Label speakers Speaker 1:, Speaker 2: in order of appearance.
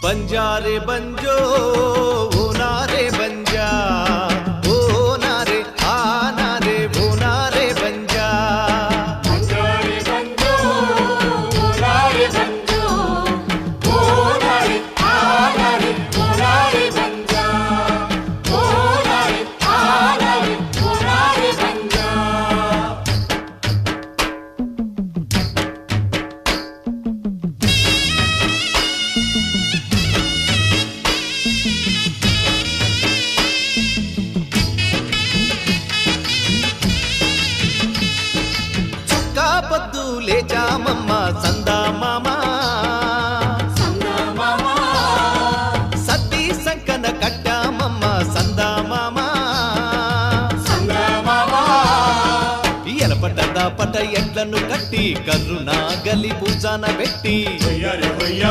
Speaker 1: ಬಂಜಾರೆ ಬಂಜೋ ಓ ನಾರೆ ಬಂಜಾ ಓ ನಾರೆ ಆ ನಾರೆ ಓ ನಾರೆ ಬಂಜಾ
Speaker 2: ಬಂಜಾರೆ ಬಂಜೋ ಓ ನಾರೆ ಬಂಜೋ ಓ ನಾರೆ ಆ ನಾರೆ ಓ ನಾರೆ ಬಂಜಾ ಓ ನಾರೆ ಆ ನಾರೆ ಓ ನಾರೆ ಬಂಜಾ
Speaker 1: పద్దు లేచామమ్మ సందా మామ
Speaker 2: సందా మామ
Speaker 1: సద్ది సంకన కట్టామమ్మ సందా మామ
Speaker 2: సందా మామ
Speaker 1: ఎలపట పట ఎడ్లను కట్టి కర్రునా గలి పూజాన పెట్టి
Speaker 2: హొయ్యరే హొయ్య